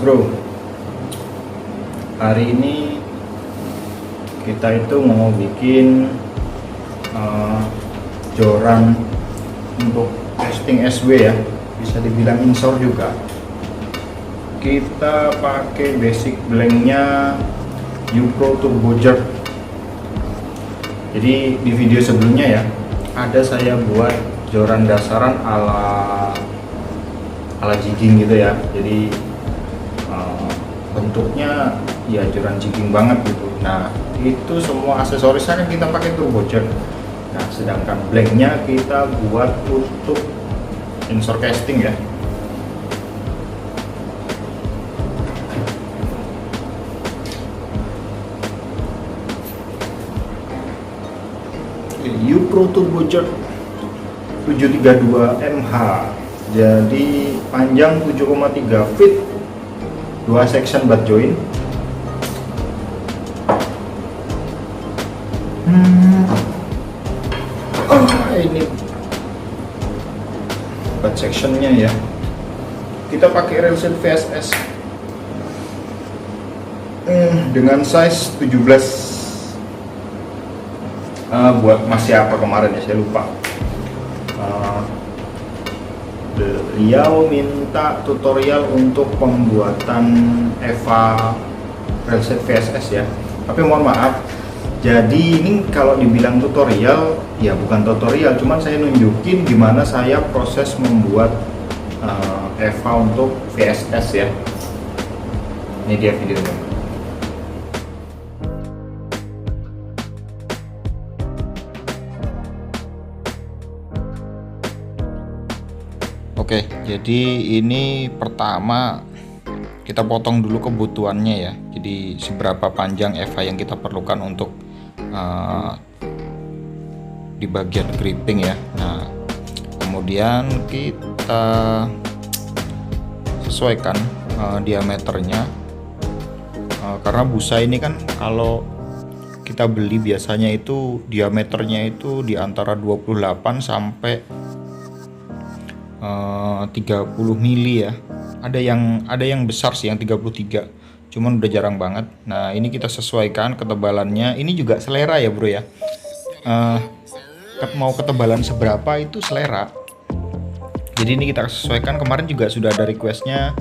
bro, hari ini kita itu mau bikin joran untuk testing SW ya, bisa dibilang insor juga. Kita pakai basic blanknya UPRO Turbo Jerk. Jadi di video sebelumnya ya, ada saya buat joran dasaran ala jigging gitu ya. Jadi bentuknya ya joran jigging banget gitu. Nah itu semua aksesorisnya kita pakai turbo jerk. Nah sedangkan blanknya kita buat untuk insor casting ya. UPRO Turbo Jerk 732 mH, jadi panjang 7,3 feet, 2 section butt joint. Ini butt sectionnya ya, kita pakai railset VSS dengan size 17. Buat masih apa kemarin ya, saya lupa. Beliau minta tutorial untuk pembuatan EVA railset VSS ya, tapi mohon maaf, jadi ini kalau dibilang tutorial ya bukan tutorial, cuman saya nunjukin gimana saya proses membuat EVA untuk VSS ya. Ini dia videonya. Oke, jadi ini pertama kita potong dulu kebutuhannya ya. Jadi seberapa panjang EVA yang kita perlukan untuk di bagian gripping ya. Nah, kemudian kita sesuaikan diameternya, karena busa ini kan kalau kita beli biasanya itu diameternya itu di antara 28 sampai 30 mili ya. Ada yang besar sih yang 33, cuman udah jarang banget. Nah ini kita sesuaikan ketebalannya, ini juga selera ya bro ya. Mau ketebalan seberapa itu selera, jadi ini kita sesuaikan. Kemarin juga sudah ada requestnya,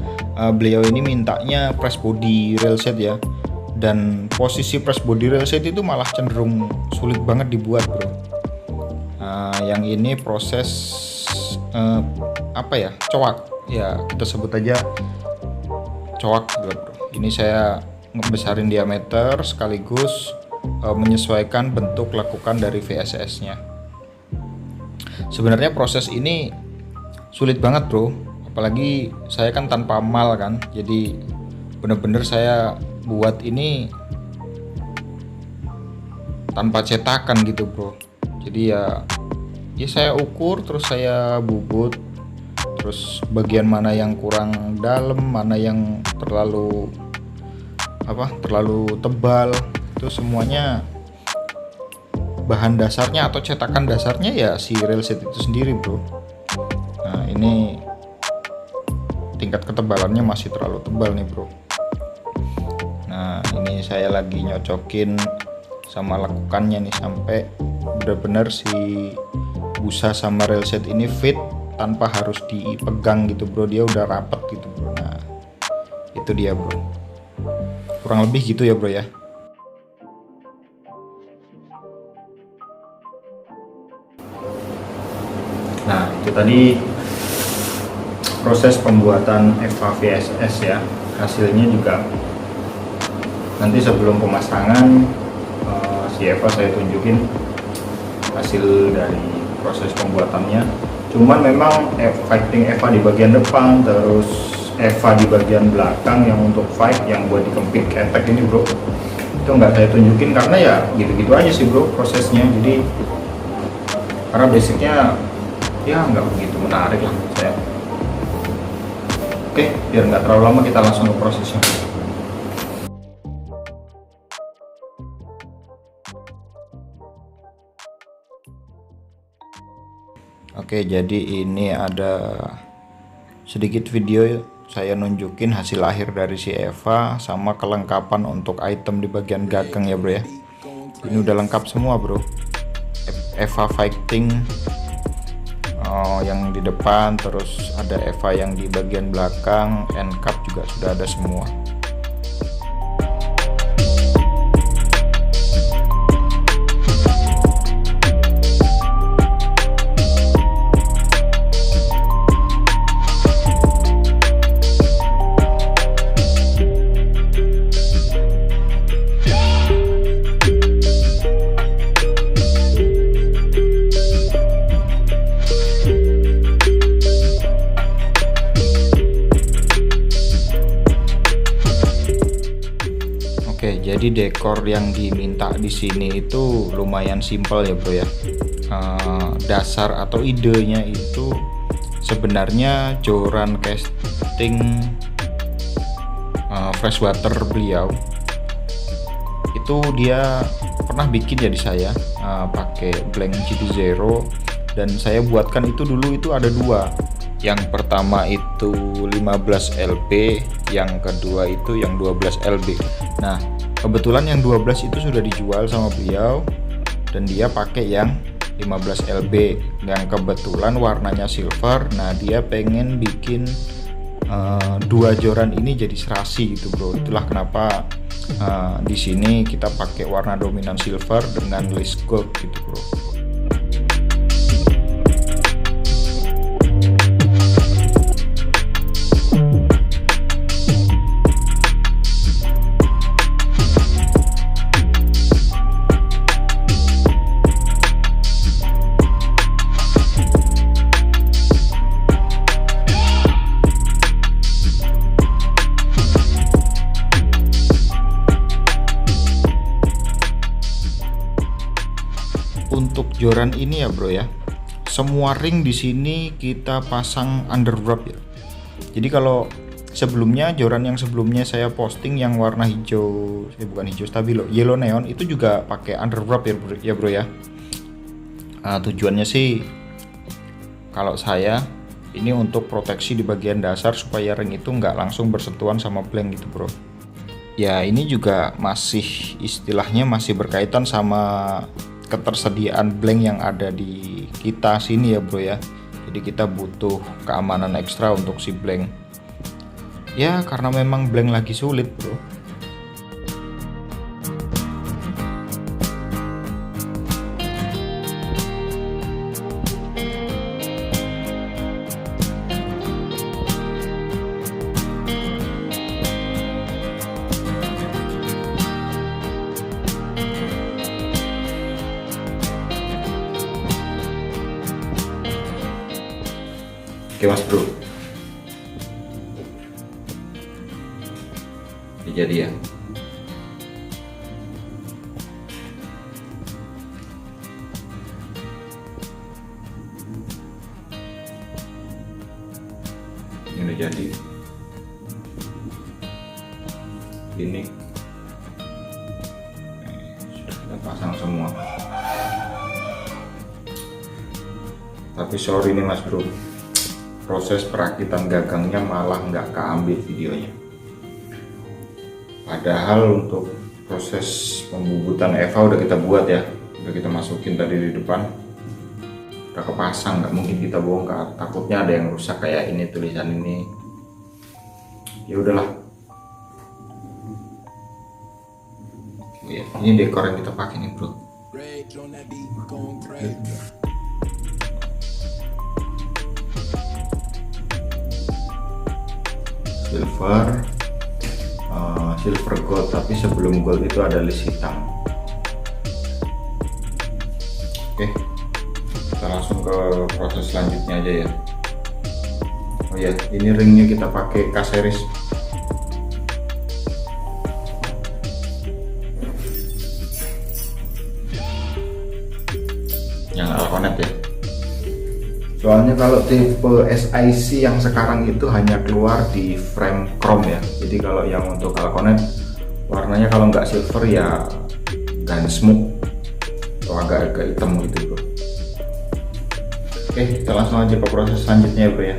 beliau ini mintanya press body railset ya, dan posisi press body railset itu malah cenderung sulit banget dibuat bro. Yang ini proses coak ya, kita sebut aja coak bro. Ini saya ngebesarin diameter sekaligus menyesuaikan bentuk lekukan dari VSS nya. Sebenarnya proses ini sulit banget bro, apalagi saya kan tanpa mal kan, jadi bener-bener saya buat ini tanpa cetakan gitu bro. Jadi ya saya ukur, terus saya bubut, terus bagian mana yang kurang dalam, mana yang terlalu tebal, itu semuanya bahan dasarnya atau cetakan dasarnya ya si railset itu sendiri bro. Nah ini tingkat ketebalannya masih terlalu tebal nih bro. Nah ini saya lagi nyocokin sama lekukannya nih sampai benar-benar si busa sama railset ini fit tanpa harus dipegang gitu bro, dia udah rapet gitu bro. Nah itu dia bro, kurang lebih gitu ya bro ya. Nah itu tadi proses pembuatan EVA VSS ya. Hasilnya juga nanti sebelum pemasangan si EVA saya tunjukin hasil dari proses pembuatannya. Cuman memang fighting EVA di bagian depan, terus EVA di bagian belakang yang untuk fight yang buat dikempit ketek ini bro, itu nggak saya tunjukin karena ya gitu-gitu aja sih bro prosesnya. Jadi karena basicnya ya nggak begitu menarik lah saya. Oke, biar nggak terlalu lama kita langsung ke prosesnya. Oke, jadi ini ada sedikit video saya nunjukin hasil akhir dari si Eva sama kelengkapan untuk item di bagian gagang ya bro ya. Ini udah lengkap semua bro. Eva fighting yang di depan, terus ada Eva yang di bagian belakang, end cap juga sudah ada semua. Oke, jadi dekor yang diminta di sini itu lumayan simpel ya bro ya. Dasar atau idenya itu sebenarnya joran casting freshwater beliau. Itu dia pernah bikin ya di saya pakai blank GT0, dan saya buatkan itu dulu itu ada dua. Yang pertama itu 15 LB, yang kedua itu yang 12 LB. Nah, kebetulan yang 12 itu sudah dijual sama beliau dan dia pakai yang 15 LB yang kebetulan warnanya silver. Nah, dia pengen bikin dua joran ini jadi serasi gitu bro. Itulah kenapa di sini kita pakai warna dominan silver dengan list gold gitu bro. Untuk joran ini ya bro ya, semua ring di sini kita pasang underwrap ya. Jadi kalau sebelumnya joran yang sebelumnya saya posting yang warna hijau, bukan hijau stabilo, yellow neon, itu juga pakai underwrap ya bro ya. Tujuannya sih kalau saya ini untuk proteksi di bagian dasar supaya ring itu nggak langsung bersentuhan sama blank gitu bro. Ya ini juga masih istilahnya masih berkaitan sama ketersediaan blank yang ada di kita sini ya bro ya. Jadi kita butuh keamanan ekstra untuk si blank ya, karena memang blank lagi sulit bro. Oke mas bro, ini jadi ya. Ini udah jadi. Ini sudah kita pasang semua. Tapi sorry nih mas bro, proses perakitan gagangnya malah nggak keambil videonya. Padahal untuk proses pembubutan Eva udah kita buat ya, udah kita masukin tadi di depan, udah kepasang, nggak mungkin kita bongkar. Takutnya ada yang rusak kayak ini tulisan ini. Ya udahlah. Ya, ini dekor yang kita pakai nih bro. Silver gold, tapi sebelum gold itu ada list hitam. Oke, kita langsung ke proses selanjutnya aja ya. Oh ya, ini ringnya kita pakai K-series. Yang Alconet ya. Soalnya kalau tipe SIC yang sekarang itu hanya keluar di frame chrome ya. Jadi kalau yang untuk Alconet warnanya kalau nggak silver ya gunsmoke atau agak-agak hitam gitu bro. Oke, kita langsung aja ke proses selanjutnya ya bro ya.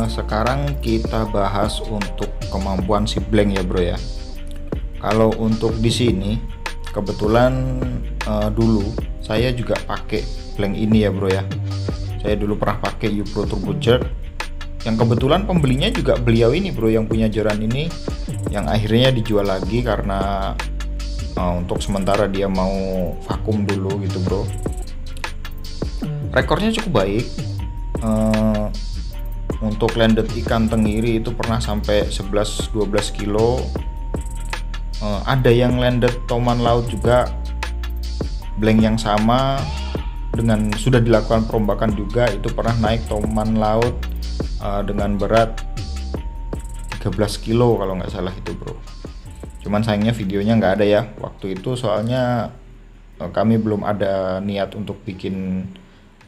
Sekarang kita bahas untuk kemampuan si blank ya bro ya. Kalau untuk di sini kebetulan dulu saya juga pakai blank ini ya bro ya. Saya dulu pernah pakai U-Pro Turbocharged yang kebetulan pembelinya juga beliau ini bro, yang punya joran ini, yang akhirnya dijual lagi karena untuk sementara dia mau vakum dulu gitu bro. Rekornya cukup baik. Untuk landed ikan tenggiri itu pernah sampai 11-12 kilo. Ada yang landed toman laut juga blank yang sama dengan sudah dilakukan perombakan juga, itu pernah naik toman laut dengan berat 13 kilo kalau nggak salah itu bro. Cuman sayangnya videonya nggak ada ya waktu itu, soalnya kami belum ada niat untuk bikin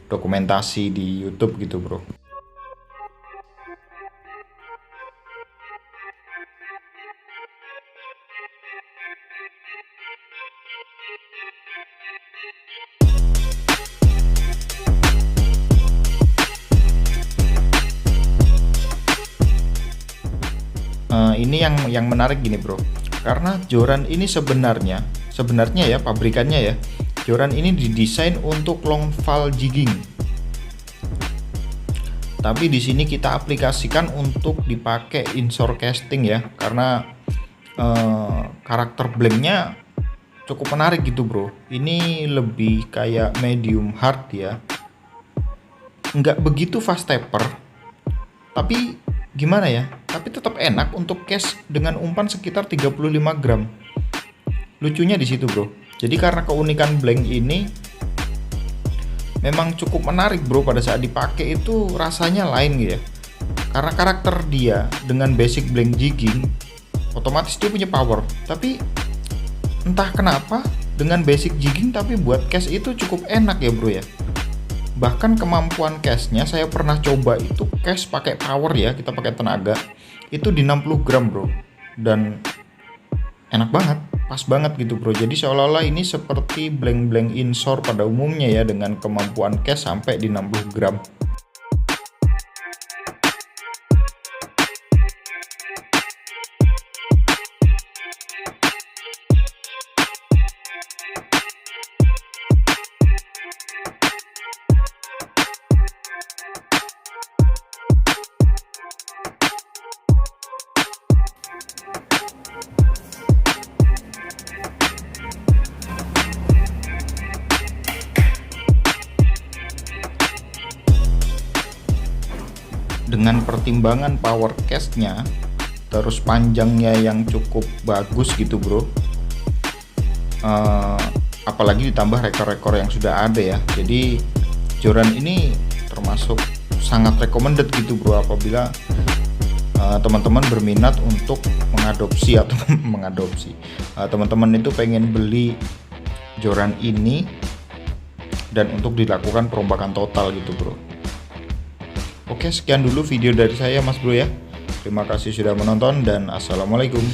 dokumentasi di YouTube gitu bro. Ini yang menarik gini bro, karena joran ini sebenarnya ya pabrikannya ya, joran ini didesain untuk long fall jigging, tapi di sini kita aplikasikan untuk dipakai inshore casting ya, karena karakter blanknya cukup menarik gitu bro. Ini lebih kayak medium hard ya, nggak begitu fast taper, tapi gimana ya, tapi tetap enak untuk cast dengan umpan sekitar 35 gram. Lucunya di situ bro. Jadi karena keunikan blank ini memang cukup menarik bro, pada saat dipakai itu rasanya lain gitu ya. Karena karakter dia dengan basic blank jigging, otomatis dia punya power, tapi entah kenapa dengan basic jigging tapi buat cast itu cukup enak ya bro ya. Bahkan kemampuan cashnya saya pernah coba itu cash pakai power ya, kita pakai tenaga itu di 60 gram bro, dan enak banget, pas banget gitu bro. Jadi seolah-olah ini seperti blank-blank inshore pada umumnya ya, dengan kemampuan cash sampai di 60 gram. Dengan pertimbangan power castnya terus panjangnya yang cukup bagus gitu bro, apalagi ditambah rekor-rekor yang sudah ada ya, jadi joran ini termasuk sangat recommended gitu bro, apabila teman-teman berminat untuk mengadopsi atau teman-teman itu pengen beli joran ini dan untuk dilakukan perombakan total gitu bro. Oke, sekian dulu video dari saya mas bro ya. Terima kasih sudah menonton dan assalamualaikum.